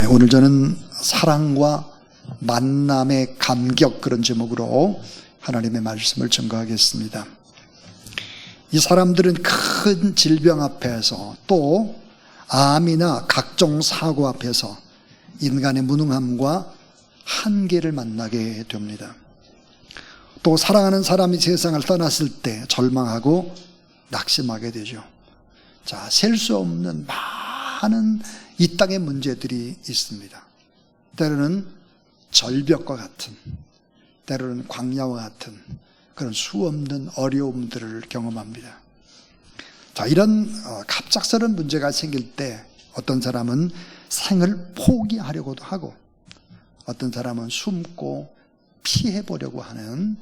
오늘 저는 사랑과 만남의 감격, 그런 제목으로 하나님의 말씀을 전가하겠습니다. 이 사람들은 큰 질병 앞에서, 또 암이나 각종 사고 앞에서 인간의 무능함과 한계를 만나게 됩니다. 또 사랑하는 사람이 세상을 떠났을 때 절망하고 낙심하게 되죠. 자, 셀 수 없는 많은 이 땅의 문제들이 있습니다. 때로는 절벽과 같은, 때로는 광야와 같은 그런 수없는 어려움들을 경험합니다. 자, 이런 갑작스러운 문제가 생길 때 어떤 사람은 생을 포기하려고도 하고, 어떤 사람은 숨고 피해보려고 하는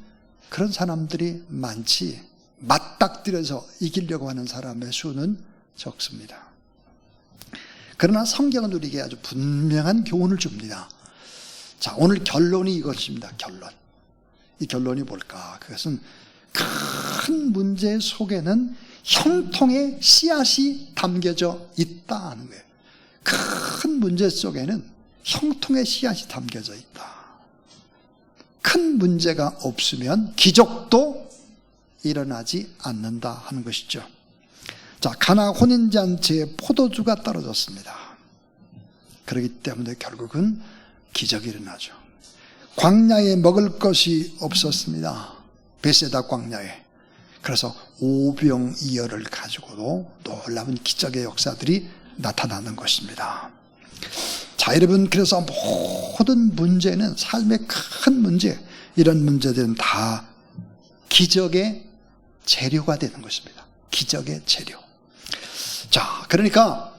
그런 사람들이 많지, 맞닥뜨려서 이기려고 하는 사람의 수는 적습니다. 그러나 성경은 우리에게 아주 분명한 교훈을 줍니다. 자, 오늘 결론이 이것입니다. 결론. 이 결론이 뭘까? 그것은 큰 문제 속에는 형통의 씨앗이 담겨져 있다는 거예요. 큰 문제 속에는 형통의 씨앗이 담겨져 있다. 큰 문제가 없으면 기적도 일어나지 않는다 하는 것이죠. 자, 가나 혼인잔치에 포도주가 떨어졌습니다. 그렇기 때문에 결국은 기적이 일어나죠. 광야에 먹을 것이 없었습니다. 베세다 광야에. 그래서 오병이어를 가지고도 놀라운 기적의 역사들이 나타나는 것입니다. 자, 여러분, 그래서 모든 문제는, 삶의 큰 문제, 이런 문제들은 다 기적의 재료가 되는 것입니다. 기적의 재료. 자, 그러니까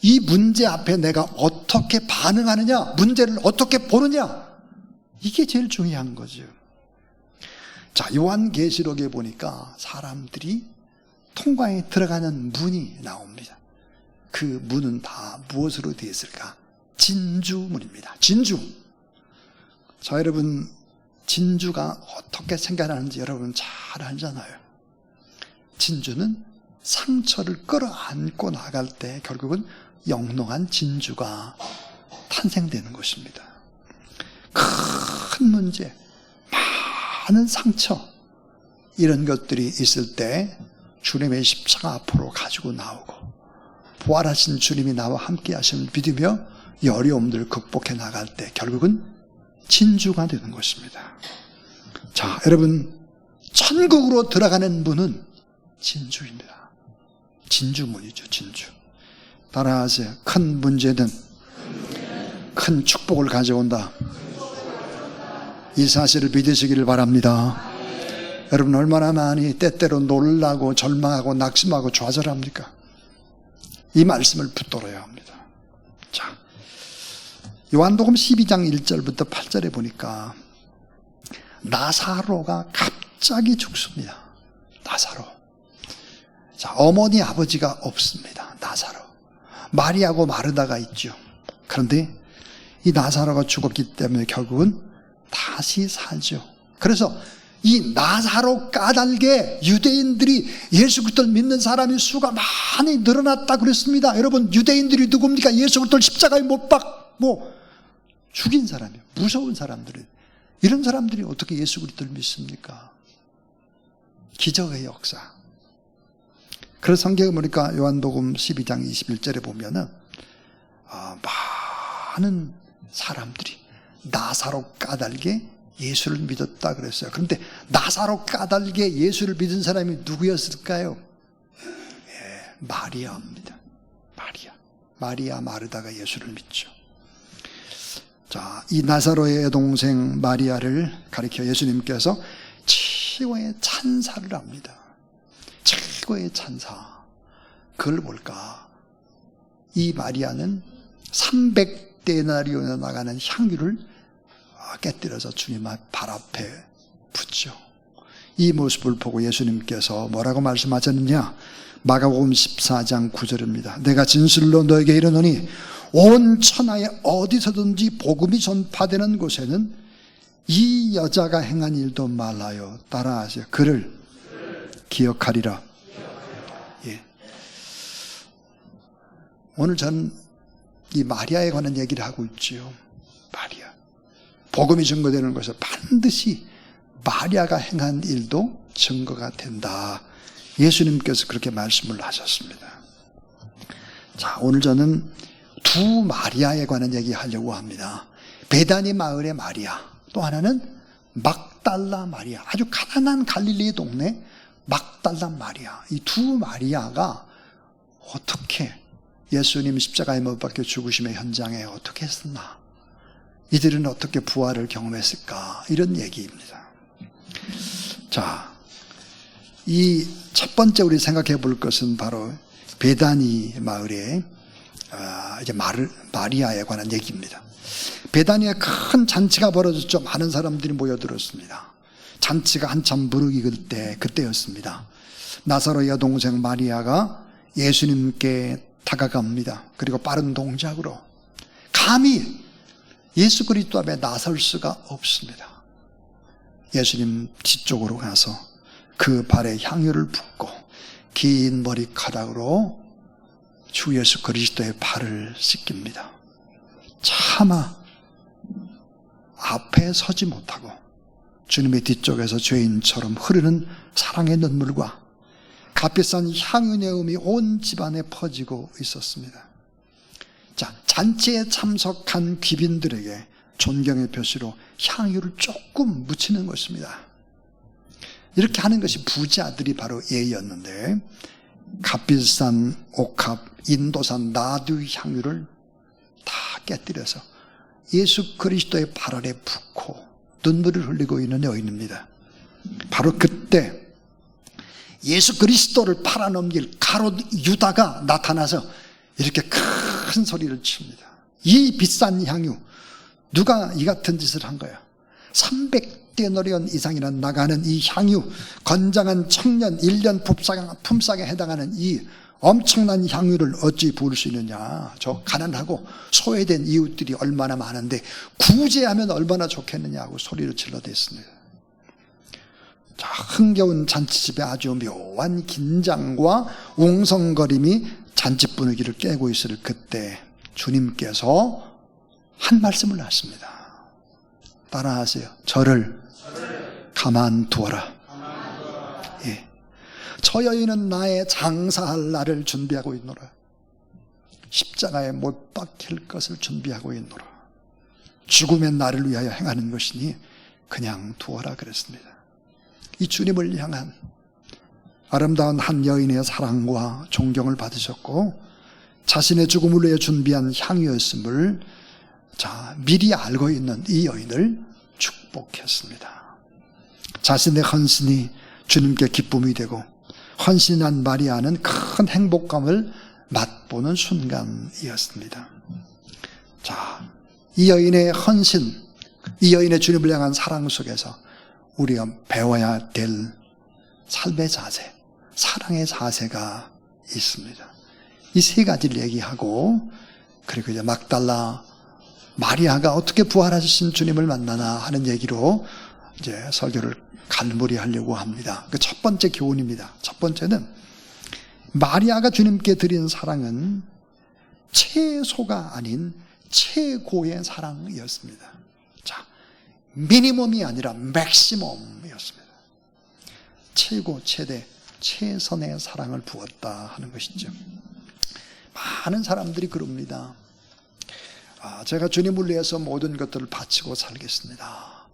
이 문제 앞에 내가 어떻게 반응하느냐, 문제를 어떻게 보느냐, 이게 제일 중요한 거죠. 자, 요한계시록에 보니까 사람들이 통과에 들어가는 문이 나옵니다. 그 문은 다 무엇으로 되어 있을까? 진주문입니다. 진주. 자, 여러분, 진주가 어떻게 생겨나는지 여러분 잘 알잖아요. 진주는 상처를 끌어안고 나갈 때 결국은 영롱한 진주가 탄생되는 것입니다. 큰 문제, 많은 상처, 이런 것들이 있을 때 주님의 십자가 앞으로 가지고 나오고, 부활하신 주님이 나와 함께 하심을 믿으며 이 어려움들을 극복해 나갈 때 결국은 진주가 되는 것입니다. 자, 여러분, 천국으로 들어가는 문은 진주입니다. 진주문이죠. 진주. 따라하세요. 큰 문제는 큰 축복을 가져온다. 이 사실을 믿으시기를 바랍니다. 여러분, 얼마나 많이 때때로 놀라고 절망하고 낙심하고 좌절합니까? 이 말씀을 붙들어야 합니다. 자, 요한복음 12장 1절부터 8절에 보니까 나사로가 갑자기 죽습니다. 나사로. 자, 어머니 아버지가 없습니다. 나사로. 마리아고 마르다가 있죠. 그런데 이 나사로가 죽었기 때문에 결국은 다시 살죠. 그래서 이 나사로 까닭에 유대인들이 예수 그리스도를 믿는 사람의 수가 많이 늘어났다 그랬습니다. 여러분, 유대인들이 누굽니까? 예수 그리스도를 십자가에 못 박고 죽인 사람이에요. 무서운 사람들이. 이런 사람들이 어떻게 예수 그리스도를 믿습니까? 기적의 역사. 그래서 성경에 보니까 요한복음 12장 21절에 보면은 많은 사람들이 나사로 까닭에 예수를 믿었다 그랬어요. 그런데 나사로 까닭에 예수를 믿은 사람이 누구였을까요? 마리아입니다. 마리아 마르다가 예수를 믿죠. 자, 이 나사로의 여동생 마리아를 가리켜 예수님께서 최고의 찬사를 합니다. 최고의 찬사. 그걸 뭘까? 이 마리아는 300데나리온에 나가는 향유를 깨뜨려서 주님 발 앞에 붓죠. 이 모습을 보고 예수님께서 뭐라고 말씀하셨느냐? 마가복음 14장 9절입니다. 내가 진실로 너에게 이르노니 온 천하에 어디서든지 복음이 전파되는 곳에는 이 여자가 행한 일도 말라요. 따라하세요. 그를 기억하리라. 예. 오늘 저는 이 마리아에 관한 얘기를 하고 있지요. 마리아. 복음이 증거되는 것은 반드시 마리아가 행한 일도 증거가 된다. 예수님께서 그렇게 말씀을 하셨습니다. 자, 오늘 저는 두 마리아에 관한 얘기하려고 합니다. 베다니 마을의 마리아, 또 하나는 막달라 마리아. 아주 가난한 갈릴리 동네 막달라 마리아. 이 두 마리아가 어떻게 예수님 십자가에 못 박혀 죽으심의 현장에 어떻게 했었나? 이들은 어떻게 부활을 경험했을까? 이런 얘기입니다. 자, 이 첫 번째 우리 생각해 볼 것은 바로 베다니 마을의 이제 마리아에 관한 얘기입니다. 베다니에 큰 잔치가 벌어졌죠. 많은 사람들이 모여들었습니다. 잔치가 한참 무르익을 그때였습니다. 나사로의 여동생 마리아가 예수님께 다가갑니다. 그리고 빠른 동작으로 감히 예수 그리스도 앞에 나설 수가 없습니다. 예수님 뒤쪽으로 가서 그 발에 향유를 붓고 긴 머리카락으로 주 예수 그리스도의 발을 씻깁니다. 차마 앞에 서지 못하고 주님의 뒤쪽에서 죄인처럼 흐르는 사랑의 눈물과 값비싼 향유 내음이 온 집안에 퍼지고 있었습니다. 자, 잔치에 참석한 귀빈들에게 존경의 표시로 향유를 조금 묻히는 것입니다. 이렇게 하는 것이 부자들이 바로 예였는데 값비싼 옥합, 인도산 나두 향유를 다 깨뜨려서 예수 그리스도의 발 아래 붓고 눈물을 흘리고 있는 여인입니다. 바로 그때 예수 그리스도를 팔아넘길 가롯 유다가 나타나서 이렇게 큰 소리를 칩니다. 이 비싼 향유, 누가 이 같은 짓을 한 거야? 300데나리온 이상이나 나가는 이 향유, 건장한 청년 1년 품삯에 해당하는 이 엄청난 향유를 어찌 부을 수 있느냐. 저 가난하고 소외된 이웃들이 얼마나 많은데 구제하면 얼마나 좋겠느냐고 소리를 질러댔습니다. 자, 흥겨운 잔치집에 아주 묘한 긴장과 웅성거림이 잔치 분위기를 깨고 있을 그때 주님께서 한 말씀을 하십니다. 따라하세요. 저를 가만두어라. 예. 저 여인은 나의 장사할 날을 준비하고 있노라. 십자가에 못 박힐 것을 준비하고 있노라. 죽음의 날을 위하여 행하는 것이니 그냥 두어라 그랬습니다. 이 주님을 향한 아름다운 한 여인의 사랑과 존경을 받으셨고 자신의 죽음을 위해 준비한 향유였음을 미리 알고 있는 이 여인을 축복했습니다. 자신의 헌신이 주님께 기쁨이 되고 헌신한 마리아는 큰 행복감을 맛보는 순간이었습니다. 자, 이 여인의 헌신, 이 여인의 주님을 향한 사랑 속에서 우리가 배워야 될 삶의 자세, 사랑의 자세가 있습니다. 이 세 가지를 얘기하고 그리고 이제 막달라 마리아가 어떻게 부활하신 주님을 만나나 하는 얘기로 이제 설교를 갈무리하려고 합니다. 그 첫 번째 교훈입니다. 첫 번째는 마리아가 주님께 드린 사랑은 최소가 아닌 최고의 사랑이었습니다. 자, 미니멈이 아니라 맥시멈이었습니다. 최고, 최대, 최선의 사랑을 부었다 하는 것이죠. 많은 사람들이 그럽니다. 제가 주님을 위해서 모든 것들을 바치고 살겠습니다.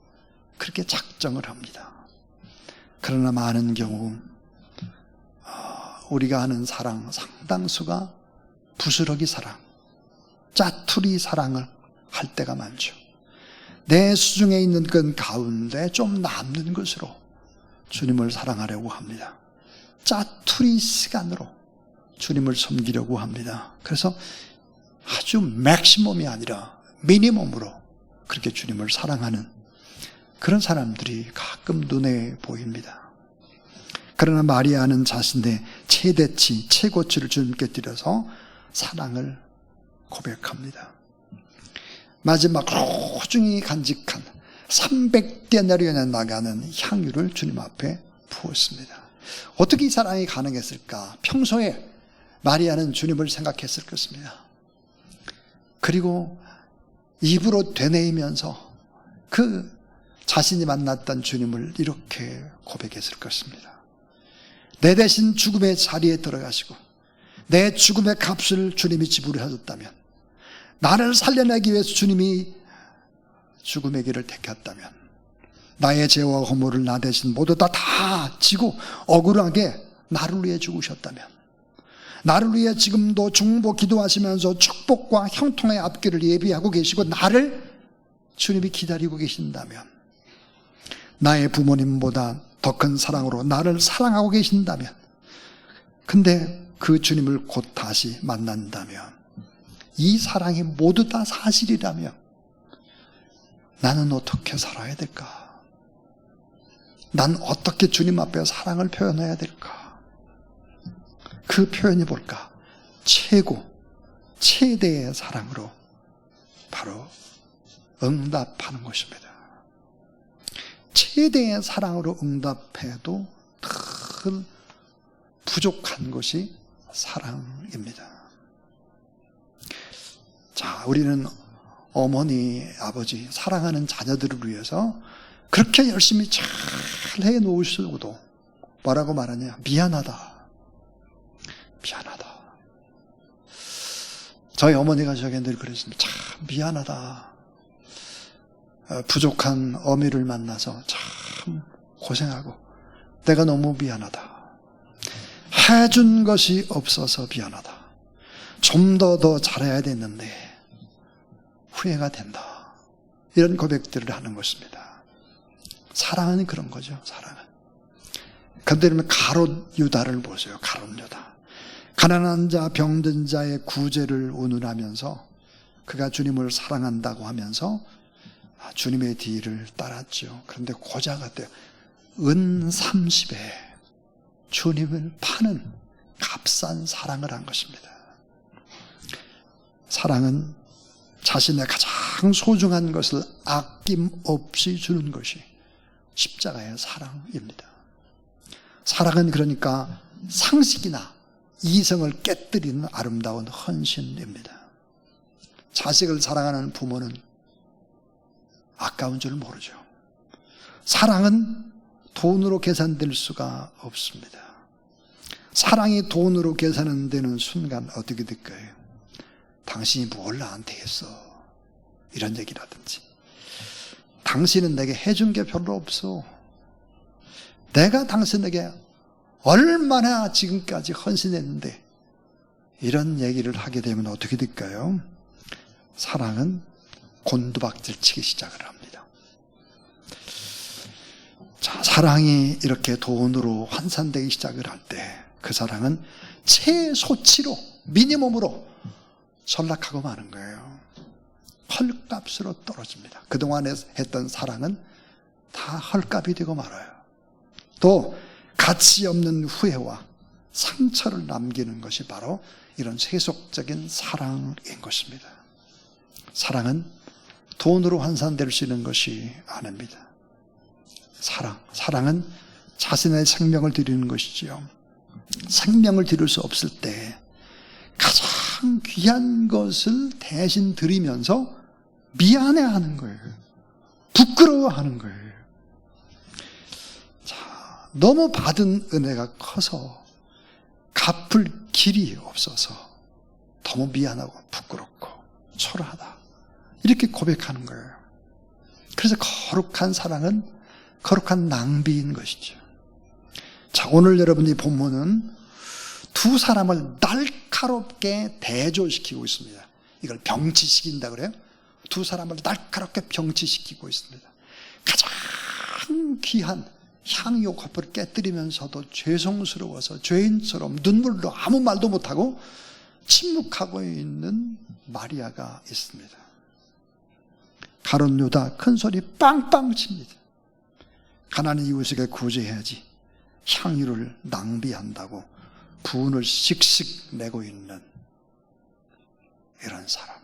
그렇게 작정을 합니다. 그러나 많은 경우 우리가 하는 사랑 상당수가 부스러기 사랑, 짜투리 사랑을 할 때가 많죠. 내 수중에 있는 그 가운데 좀 남는 것으로 주님을 사랑하려고 합니다. 짜투리 시간으로 주님을 섬기려고 합니다. 그래서 아주 맥시멈이 아니라 미니멈으로 그렇게 주님을 사랑하는 그런 사람들이 가끔 눈에 보입니다. 그러나 마리아는 자신의 최대치, 최고치를 주님께 드려서 사랑을 고백합니다. 마지막 소중히 간직한 300데나리온에 나가는 향유를 주님 앞에 부었습니다. 어떻게 이 사랑이 가능했을까? 평소에 마리아는 주님을 생각했을 것입니다. 그리고 입으로 되뇌이면서 그 자신이 만났던 주님을 이렇게 고백했을 것입니다. 내 대신 죽음의 자리에 들어가시고 내 죽음의 값을 주님이 지불해 하셨다면, 나를 살려내기 위해서 주님이 죽음의 길을 택했다면, 나의 죄와 허물을 나 대신 모두 다 지고 억울하게 나를 위해 죽으셨다면, 나를 위해 지금도 중보 기도하시면서 축복과 형통의 앞길을 예비하고 계시고 나를 주님이 기다리고 계신다면, 나의 부모님보다 더 큰 사랑으로 나를 사랑하고 계신다면, 근데 그 주님을 곧 다시 만난다면, 이 사랑이 모두 다 사실이라면 나는 어떻게 살아야 될까? 난 어떻게 주님 앞에 사랑을 표현해야 될까? 그 표현이 뭘까? 최대의 사랑으로 바로 응답하는 것입니다. 최대의 사랑으로 응답해도 늘 부족한 것이 사랑입니다. 자, 우리는 어머니, 아버지, 사랑하는 자녀들을 위해서 그렇게 열심히 잘 해놓으시고도 뭐라고 말하냐? 미안하다. 저희 어머니가 저에게 늘 그랬습니다. 참 미안하다. 부족한 어미를 만나서 참 고생하고 내가 너무 미안하다. 해준 것이 없어서 미안하다. 좀 더 잘해야 됐는데 후회가 된다. 이런 고백들을 하는 것입니다. 사랑은 그런 거죠. 사랑은. 그런데 가롯 유다를 보세요. 가롯 유다. 가난한 자, 병든 자의 구제를 운운하면서 그가 주님을 사랑한다고 하면서 주님의 뒤를 따랐죠. 그런데 고작 어때요? 은 30에 주님을 파는 값싼 사랑을 한 것입니다. 사랑은 자신의 가장 소중한 것을 아낌없이 주는 것이 십자가의 사랑입니다. 사랑은 그러니까 상식이나 이성을 깨뜨리는 아름다운 헌신입니다. 자식을 사랑하는 부모는 아까운 줄 모르죠. 사랑은 돈으로 계산될 수가 없습니다. 사랑이 돈으로 계산되는 순간 어떻게 될까요? 당신이 뭘 나한테 했어? 이런 얘기라든지, 당신은 내게 해준 게 별로 없어. 내가 당신에게 얼마나 지금까지 헌신했는데, 이런 얘기를 하게 되면 어떻게 될까요? 사랑은 곤두박질 치기 시작을 합니다. 자, 사랑이 이렇게 돈으로 환산되기 시작을 할 때 그 사랑은 최소치로, 미니멈으로 전락하고 마는 거예요. 헐값으로 떨어집니다. 그동안에 했던 사랑은 다 헐값이 되고 말아요. 또 가치 없는 후회와 상처를 남기는 것이 바로 이런 세속적인 사랑인 것입니다. 사랑은 돈으로 환산될 수 있는 것이 아닙니다. 사랑은 자신의 생명을 드리는 것이지요. 생명을 드릴 수 없을 때 가장 귀한 것을 대신 드리면서 미안해하는 거예요. 부끄러워하는 거예요. 자, 너무 받은 은혜가 커서 갚을 길이 없어서 너무 미안하고 부끄럽고 초라하다. 이렇게 고백하는 거예요. 그래서 거룩한 사랑은 거룩한 낭비인 것이죠. 자, 오늘 여러분이 본문은 두 사람을 날카롭게 대조시키고 있습니다. 이걸 병치시킨다 그래요. 두 사람을 날카롭게 병치시키고 있습니다. 가장 귀한 향유 커플을 깨뜨리면서도 죄송스러워서 죄인처럼 눈물로 아무 말도 못하고 침묵하고 있는 마리아가 있습니다. 가룟 유다 큰 소리 빵빵 칩니다. 가난한 이웃에게 구제해야지 향유를 낭비한다고 분을 씩씩 내고 있는 이런 사람.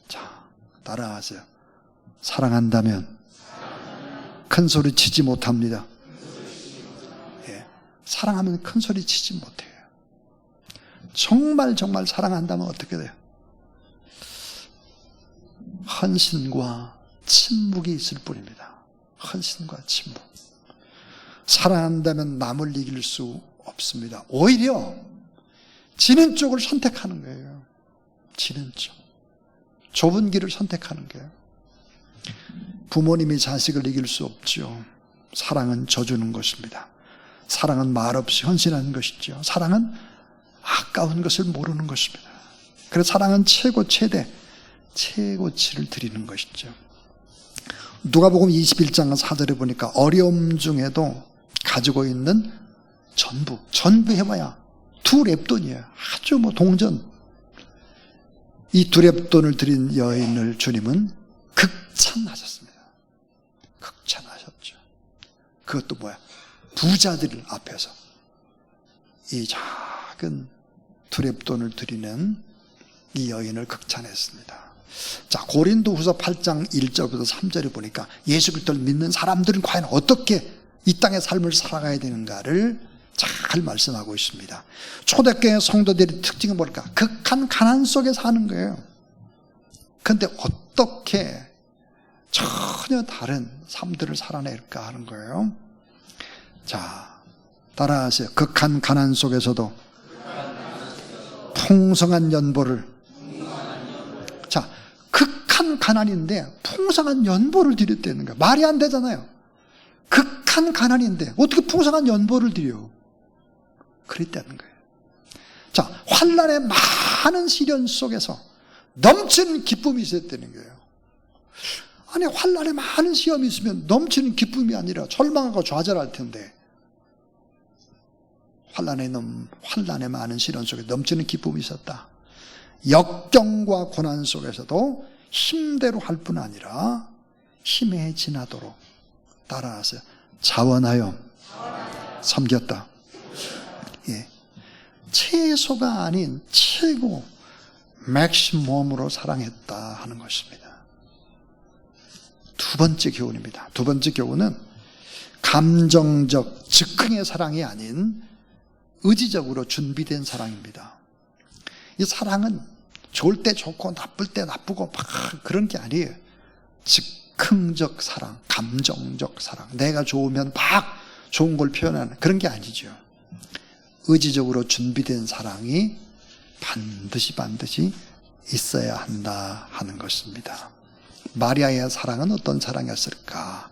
자, 따라하세요. 사랑한다면 큰 소리 치지 못합니다. 예, 사랑하면 큰 소리 치지 못해요. 정말 사랑한다면 어떻게 돼요? 헌신과 침묵이 있을 뿐입니다. 헌신과 침묵. 사랑한다면 남을 이길 수 없습니다. 오히려 지는 쪽을 선택하는 거예요. 지는 쪽. 좁은 길을 선택하는 거예요. 부모님이 자식을 이길 수 없죠. 사랑은 져주는 것입니다. 사랑은 말없이 헌신하는 것이죠. 사랑은 아까운 것을 모르는 것입니다. 그래서 사랑은 최대, 최고치를 드리는 것이죠. 누가복음 21장 4절에 보니까 어려움 중에도 가지고 있는 전부 해봐야 두 렙돈이에요. 아주 동전. 이 두 렙돈을 드린 여인을 주님은 극찬하셨습니다. 극찬하셨죠. 그것도 뭐야? 부자들 앞에서 이 작은 두 렙돈을 드리는 이 여인을 극찬했습니다. 자, 고린도후서 8장 1절부터 3절에 보니까 예수 그리스도를 믿는 사람들은 과연 어떻게 이 땅의 삶을 살아가야 되는가를 잘 말씀하고 있습니다. 초대교회 성도들의 특징은 뭘까? 극한 가난 속에 사는 거예요. 그런데 어떻게 전혀 다른 삶들을 살아낼까 하는 거예요. 자, 따라하세요. 극한 가난 속에서도 풍성한 연보를. 자, 극한 가난인데 풍성한 연보를 드렸다는 거예요. 말이 안 되잖아요. 극한 가난인데 어떻게 풍성한 연보를 드려? 그랬다는 거예요. 자, 환난의 많은 시련 속에서 넘치는 기쁨이 있었다는 거예요. 아니, 환난에 많은 시험이 있으면 넘치는 기쁨이 아니라 절망하고 좌절할 텐데, 환난에 많은 시련 속에 넘치는 기쁨이 있었다. 역경과 고난 속에서도 힘대로 할 뿐 아니라 힘에 지나도록 따라서 자원하여 섬겼다. 예. 최소가 아닌 최고 맥시멈으로 사랑했다 하는 것입니다. 두 번째 교훈입니다. 두 번째 교훈은 감정적 즉흥의 사랑이 아닌 의지적으로 준비된 사랑입니다. 이 사랑은 좋을 때 좋고 나쁠 때 나쁘고 막 그런 게 아니에요. 즉흥적 사랑, 감정적 사랑. 내가 좋으면 막 좋은 걸 표현하는 그런 게 아니죠. 의지적으로 준비된 사랑이 반드시 있어야 한다 하는 것입니다. 마리아의 사랑은 어떤 사랑이었을까?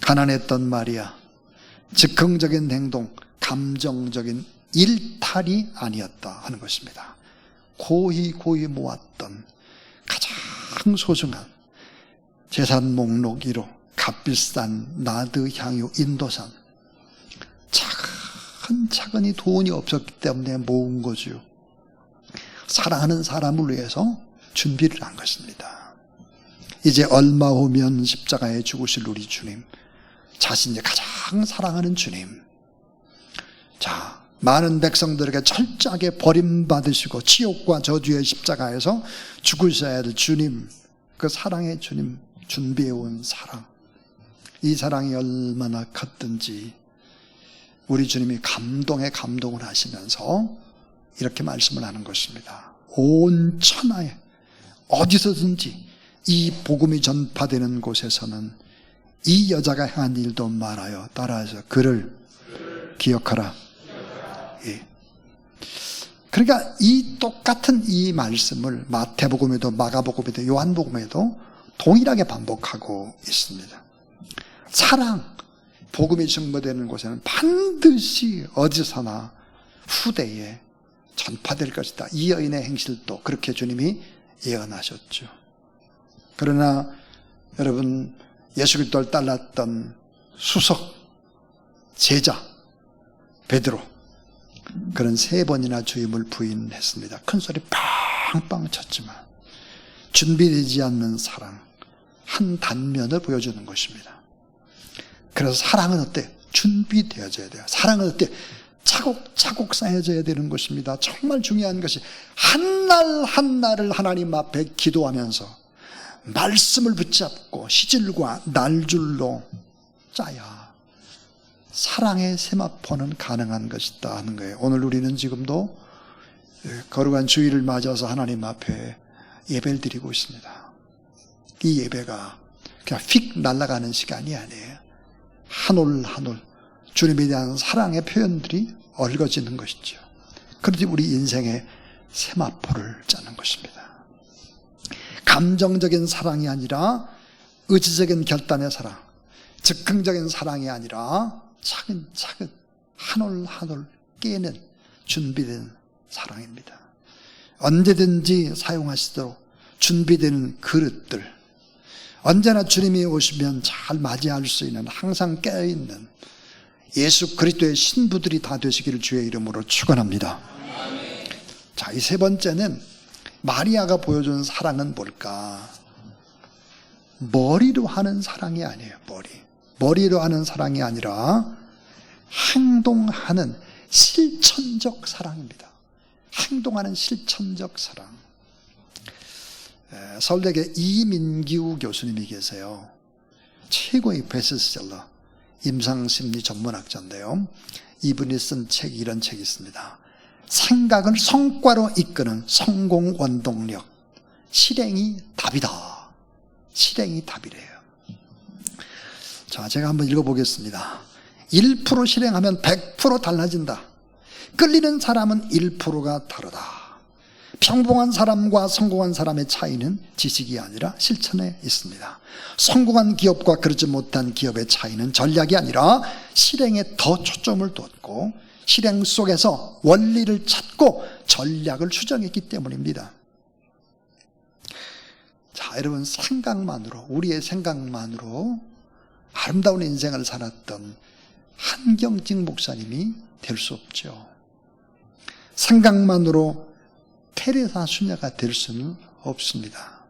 가난했던 마리아, 즉흥적인 행동, 감정적인 일탈이 아니었다 하는 것입니다. 고이 모았던 가장 소중한 재산 목록 1호 값비싼 나드 향유 인도산, 차근차근히 돈이 없었기 때문에 모은 거죠. 사랑하는 사람을 위해서 준비를 한 것입니다. 이제 얼마 후면 십자가에 죽으실 우리 주님, 자신이 가장 사랑하는 주님, 자, 많은 백성들에게 철저하게 버림받으시고 지옥과 저주의 십자가에서 죽으셔야 될 주님, 그 사랑의 주님 준비해온 사랑, 이 사랑이 얼마나 컸든지 우리 주님이 감동을 하시면서 이렇게 말씀을 하는 것입니다. 온 천하에 어디서든지 이 복음이 전파되는 곳에서는 이 여자가 한 일도 말하여 따라서 그를 기억하라. 예. 그러니까 이 똑같은 이 말씀을 마태복음에도 마가복음에도 요한복음에도 동일하게 반복하고 있습니다. 사랑, 복음이 증거되는 곳에는 반드시 어디서나 후대에 전파될 것이다. 이 여인의 행실도 그렇게 주님이 예언하셨죠. 그러나 여러분, 예수 그리스도를 따랐던 수석 제자 베드로, 그런 3번이나 주임을 부인했습니다. 큰 소리 빵빵 쳤지만 준비되지 않는 사랑, 한 단면을 보여주는 것입니다. 그래서 사랑은 어때? 준비되어져야 돼요. 사랑은 어때? 차곡차곡 쌓여져야 되는 것입니다. 정말 중요한 것이 한날 한날을 하나님 앞에 기도하면서 말씀을 붙잡고 시질과 날줄로 짜야 사랑의 세마포는 가능한 것이다 하는 거예요. 오늘 우리는 지금도 거룩한 주일을 맞아서 하나님 앞에 예배를 드리고 있습니다. 이 예배가 그냥 휙 날아가는 시간이 아니에요. 한 올 한 올 주님에 대한 사랑의 표현들이 얽어지는 것이죠. 그런데 우리 인생의 세마포를 짜는 것입니다. 감정적인 사랑이 아니라 의지적인 결단의 사랑, 즉흥적인 사랑이 아니라 차근차근 한 올 한 올 깨는 준비된 사랑입니다. 언제든지 사용하시도록 준비된 그릇들, 언제나 주님이 오시면 잘 맞이할 수 있는 항상 깨어있는 예수 그리스도의 신부들이 다 되시기를 주의 이름으로 축원합니다. 자, 이 세 번째는 마리아가 보여준 사랑은 뭘까? 머리로 하는 사랑이 아니에요. 머리로 하는 사랑이 아니라 행동하는 실천적 사랑입니다. 행동하는 실천적 사랑. 서울대학에 이민규 교수님이 계세요. 최고의 베스트셀러 임상심리 전문학자인데요. 이분이 쓴 책이 이런 책이 있습니다. 생각을 성과로 이끄는 성공 원동력. 실행이 답이다. 실행이 답이래요. 자, 제가 한번 읽어보겠습니다. 1% 실행하면 100% 달라진다. 끌리는 사람은 1%가 다르다. 평범한 사람과 성공한 사람의 차이는 지식이 아니라 실천에 있습니다. 성공한 기업과 그렇지 못한 기업의 차이는 전략이 아니라 실행에 더 초점을 뒀고 실행 속에서 원리를 찾고 전략을 추정했기 때문입니다. 자, 여러분, 생각만으로, 우리의 생각만으로 아름다운 인생을 살았던 한경직 목사님이 될 수 없죠. 생각만으로 테레사 수녀가 될 수는 없습니다.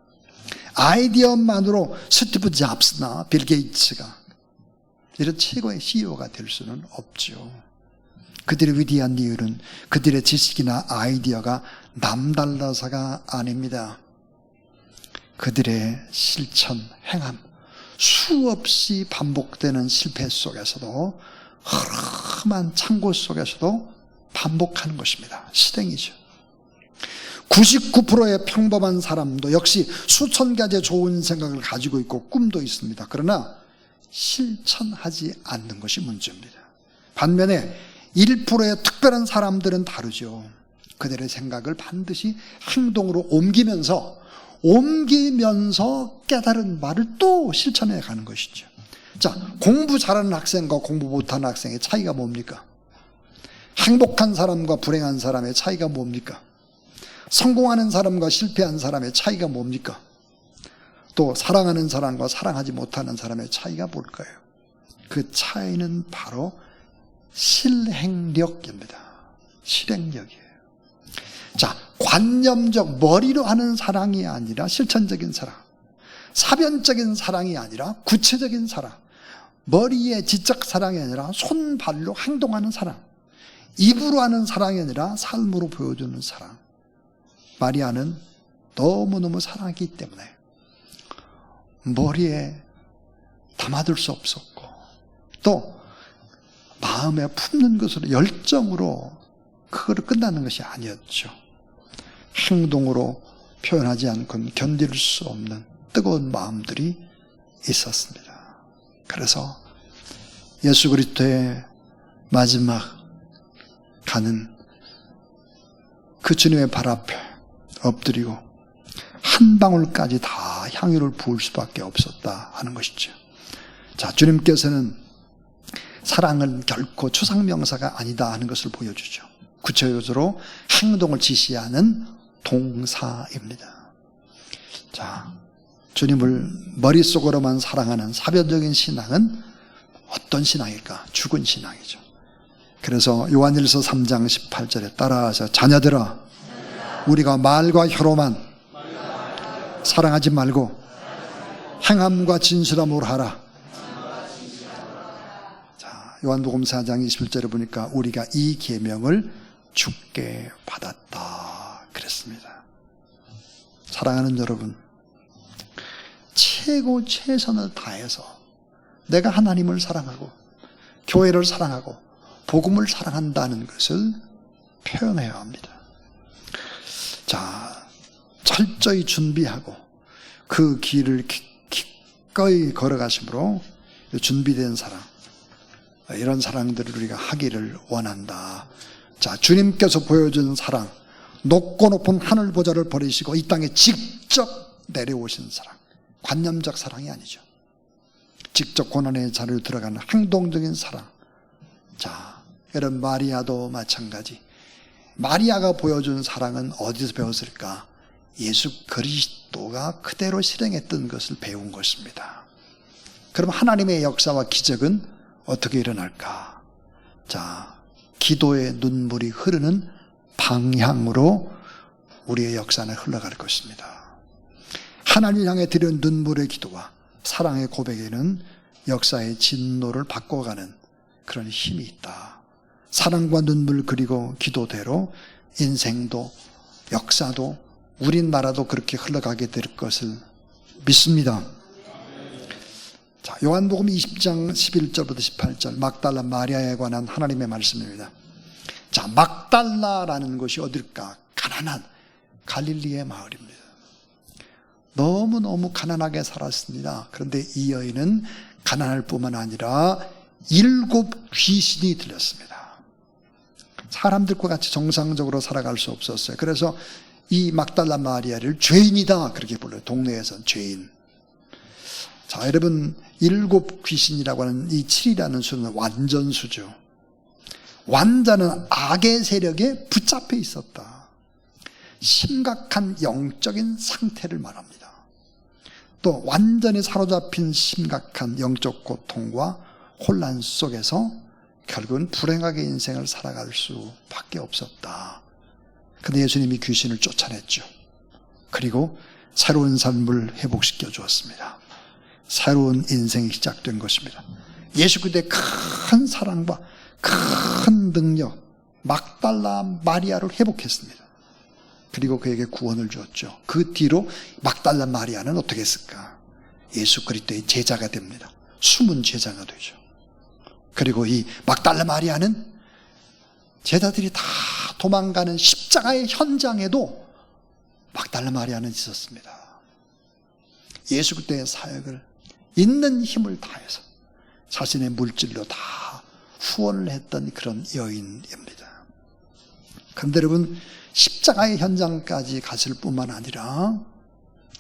아이디어만으로 스티브 잡스나 빌 게이츠가 이런 최고의 CEO가 될 수는 없죠. 그들의 위대한 이유는 그들의 지식이나 아이디어가 남달라서가 아닙니다. 그들의 실천, 행함, 수없이 반복되는 실패 속에서도 험한 창고 속에서도 반복하는 것입니다. 실행이죠. 99%의 평범한 사람도 역시 수천 가지의 좋은 생각을 가지고 있고 꿈도 있습니다. 그러나 실천하지 않는 것이 문제입니다. 반면에 1%의 특별한 사람들은 다르죠. 그들의 생각을 반드시 행동으로 옮기면서 깨달은 말을 또 실천해 가는 것이죠. 자, 공부 잘하는 학생과 공부 못하는 학생의 차이가 뭡니까? 행복한 사람과 불행한 사람의 차이가 뭡니까? 성공하는 사람과 실패한 사람의 차이가 뭡니까? 또 사랑하는 사람과 사랑하지 못하는 사람의 차이가 뭘까요? 그 차이는 바로 실행력입니다. 실행력이에요. 자, 관념적 머리로 하는 사랑이 아니라 실천적인 사랑, 사변적인 사랑이 아니라 구체적인 사랑, 머리의 지적 사랑이 아니라 손발로 행동하는 사랑, 입으로 하는 사랑이 아니라 삶으로 보여주는 사랑. 마리아는 너무너무 사랑하기 때문에 머리에 담아둘 수 없었고 또 마음에 품는 것으로 열정으로 그거로 끝나는 것이 아니었죠. 행동으로 표현하지 않고는 견딜 수 없는 뜨거운 마음들이 있었습니다. 그래서 예수 그리스도의 마지막 가는 그 주님의 발 앞에 엎드리고 한 방울까지 다 향유를 부을 수밖에 없었다 하는 것이죠. 자, 주님께서는 사랑은 결코 추상명사가 아니다 하는 것을 보여주죠. 구체적으로 행동을 지시하는 동사입니다. 자, 주님을 머릿속으로만 사랑하는 사변적인 신앙은 어떤 신앙일까? 죽은 신앙이죠. 그래서 요한일서 3장 18절에 따라서 자녀들아, 우리가 말과 혀로만 사랑하지 말고 행함과 진실함으로 하라. 자, 요한복음 4장 21절에 보니까 우리가 이 계명을 주께 받았다 그랬습니다. 사랑하는 여러분, 최고 최선을 다해서 내가 하나님을 사랑하고 교회를 사랑하고 복음을 사랑한다는 것을 표현해야 합니다. 자, 철저히 준비하고 그 길을 기꺼이 걸어가심으로 준비된 사랑, 이런 사랑들을 우리가 하기를 원한다. 자, 주님께서 보여준 사랑, 높고 높은 하늘 보좌를 버리시고 이 땅에 직접 내려오신 사랑, 관념적 사랑이 아니죠. 직접 고난의 자리로 들어가는 행동적인 사랑. 자, 여러분, 마리아도 마찬가지. 마리아가 보여준 사랑은 어디서 배웠을까? 예수 그리스도가 그대로 실행했던 것을 배운 것입니다. 그럼 하나님의 역사와 기적은 어떻게 일어날까? 자, 기도의 눈물이 흐르는 방향으로 우리의 역사는 흘러갈 것입니다. 하나님을 향해 드린 눈물의 기도와 사랑의 고백에는 역사의 진노를 바꿔가는 그런 힘이 있다. 사랑과 눈물 그리고 기도대로 인생도 역사도 우리나라도 그렇게 흘러가게 될 것을 믿습니다. 자, 요한복음 20장 11절부터 18절 막달라 마리아에 관한 하나님의 말씀입니다. 자, 막달라라는 곳이 어딜까? 가난한 갈릴리의 마을입니다. 너무너무 가난하게 살았습니다. 그런데 이 여인은 가난할 뿐만 아니라 7 귀신이 들렸습니다. 사람들과 같이 정상적으로 살아갈 수 없었어요. 그래서 이 막달라 마리아를 죄인이다 그렇게 불러요. 동네에서는 죄인. 자, 여러분, 7 귀신이라고 하는 이 7이라는 수는 완전수죠. 완자는 악의 세력에 붙잡혀 있었다. 심각한 영적인 상태를 말합니다. 또 완전히 사로잡힌 심각한 영적 고통과 혼란 속에서 결국은 불행하게 인생을 살아갈 수밖에 없었다. 근데 예수님이 귀신을 쫓아냈죠. 그리고 새로운 삶을 회복시켜 주었습니다. 새로운 인생이 시작된 것입니다. 예수 그리스도의 큰 사랑과 큰 능력, 막달라 마리아를 회복했습니다. 그리고 그에게 구원을 주었죠. 그 뒤로 막달라 마리아는 어떻게 했을까? 예수 그리스도의 제자가 됩니다. 숨은 제자가 되죠. 그리고 이 막달라 마리아는 제자들이 다 도망가는 십자가의 현장에도 막달라 마리아는 있었습니다. 예수 그리스도의 사역을 있는 힘을 다해서 자신의 물질로 다 후원을 했던 그런 여인입니다. 그런데 여러분, 십자가의 현장까지 갔을 뿐만 아니라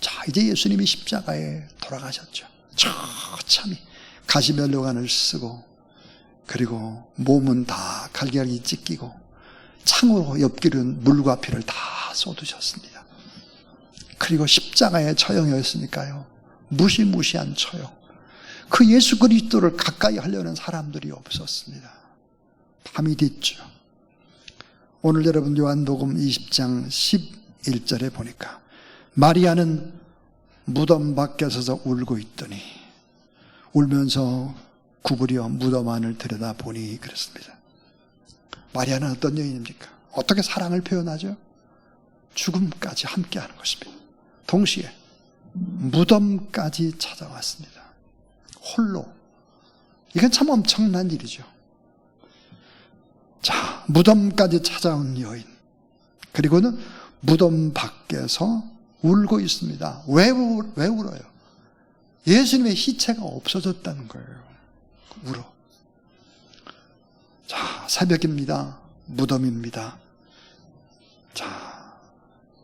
자, 이제 예수님이 십자가에 돌아가셨죠. 처참히 가시면류관을 쓰고 그리고 몸은 다 갈기갈기 찢기고 창으로 옆길은 물과 피를 다 쏟으셨습니다. 그리고 십자가에 처형이었으니까요. 무시무시한 처형. 그 예수 그리스도를 가까이 하려는 사람들이 없었습니다. 밤이 됐죠. 오늘 여러분 요한복음 20장 11절에 보니까 마리아는 무덤 밖에 서서 울고 있더니 울면서 구부려 무덤 안을 들여다보니 그랬습니다. 마리아는 어떤 여인입니까? 어떻게 사랑을 표현하죠? 죽음까지 함께하는 것입니다. 동시에 무덤까지 찾아왔습니다. 홀로. 이건 참 엄청난 일이죠. 자, 무덤까지 찾아온 여인. 그리고는 무덤 밖에서 울고 있습니다. 왜 울어요? 예수님의 희체가 없어졌다는 거예요. 울어. 자, 새벽입니다. 무덤입니다. 자,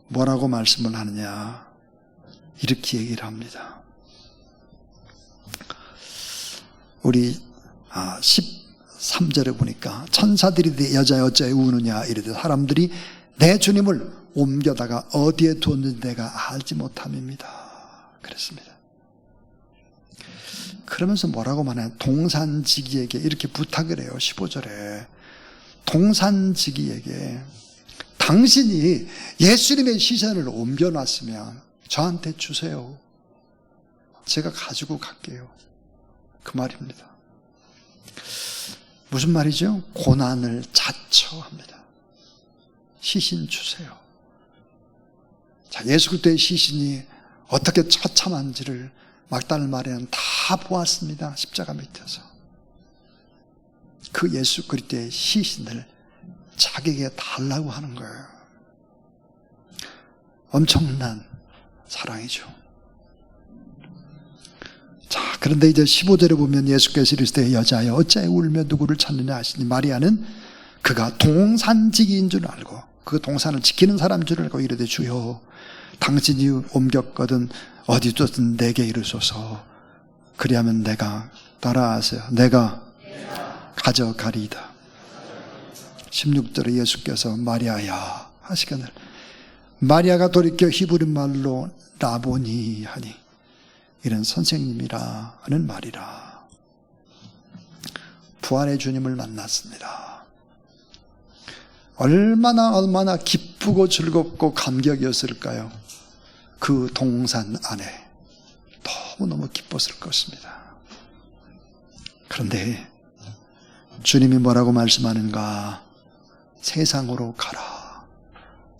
뭐라고 말씀을 하느냐? 이렇게 얘기를 합니다. 우리 13절에 보니까 천사들이 내 여자여 어찌 우느냐 이르되 사람들이 내 주님을 옮겨다가 어디에 두었는지 내가 알지 못함입니다. 그랬습니다. 그러면서 뭐라고 말하냐? 동산지기에게 이렇게 부탁을 해요. 15절에 동산지기에게 당신이 예수님의 시선을 옮겨놨으면 저한테 주세요. 제가 가지고 갈게요. 그 말입니다. 무슨 말이죠? 고난을 자처합니다. 시신 주세요. 자, 예수 그리스도의 시신이 어떻게 처참한지를 막달라 마리아는 다 보았습니다. 십자가 밑에서. 그 예수 그리스도의 시신을 자기에게 달라고 하는 거예요. 엄청난 사랑이죠. 그런데 이제 15절에 보면 예수께서 이르시되 여자여 어찌하여 울며 누구를 찾느냐 하시니 마리아는 그가 동산지기인 줄 알고 그 동산을 지키는 사람인 줄 알고 이르되 주여 당신이 옮겼거든 어디 뒀든 내게 이르소서 그리하면 내가 따라하세요. 내가 가져가리이다. 16절에 예수께서 마리아야 하시거늘 마리아가 돌이켜 히브리 말로 라보니 하니 이런 선생님이라 하는 말이라. 부활의 주님을 만났습니다. 얼마나 기쁘고 즐겁고 감격이었을까요? 그 동산 안에 너무너무 기뻤을 것입니다. 그런데 주님이 뭐라고 말씀하는가? 세상으로 가라.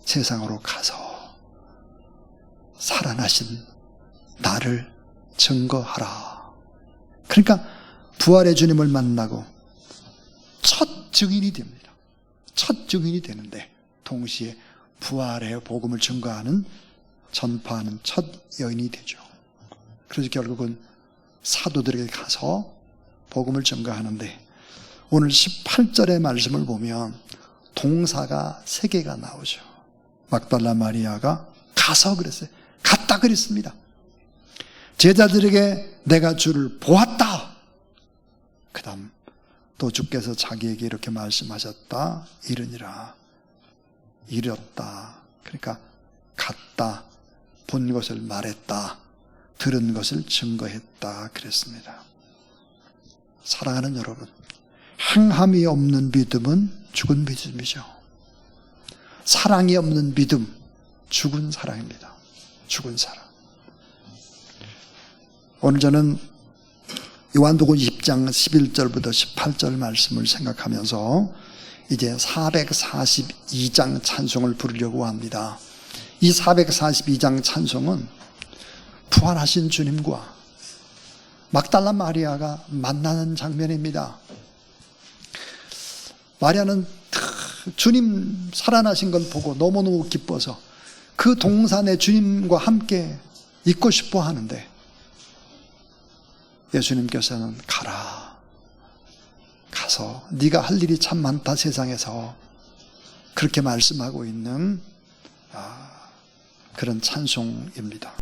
세상으로 가서 살아나신 나를 증거하라. 그러니까 부활의 주님을 만나고 첫 증인이 됩니다. 첫 증인이 되는데 동시에 부활의 복음을 증거하는 전파하는 첫 여인이 되죠. 그래서 결국은 사도들에게 가서 복음을 증거하는데 오늘 18절의 말씀을 보면 동사가 3개가 나오죠. 막달라 마리아가 가서 그랬어요. 갔다 그랬습니다. 제자들에게 내가 주를 보았다. 그 다음 또 주께서 자기에게 이렇게 말씀하셨다. 이르니라. 이뤘다. 그러니까 갔다. 본 것을 말했다. 들은 것을 증거했다. 그랬습니다. 사랑하는 여러분, 행함이 없는 믿음은 죽은 믿음이죠. 사랑이 없는 믿음, 죽은 사랑입니다. 죽은 사랑. 오늘 저는 요한복음 20장 11절부터 18절 말씀을 생각하면서 이제 442장 찬송을 부르려고 합니다. 이 442장 찬송은 부활하신 주님과 막달라 마리아가 만나는 장면입니다. 마리아는 주님 살아나신 걸 보고 너무너무 기뻐서 그 동산에 주님과 함께 있고 싶어 하는데 예수님께서는 가라. 가서 네가 할 일이 참 많다 세상에서 그렇게 말씀하고 있는 그런 찬송입니다.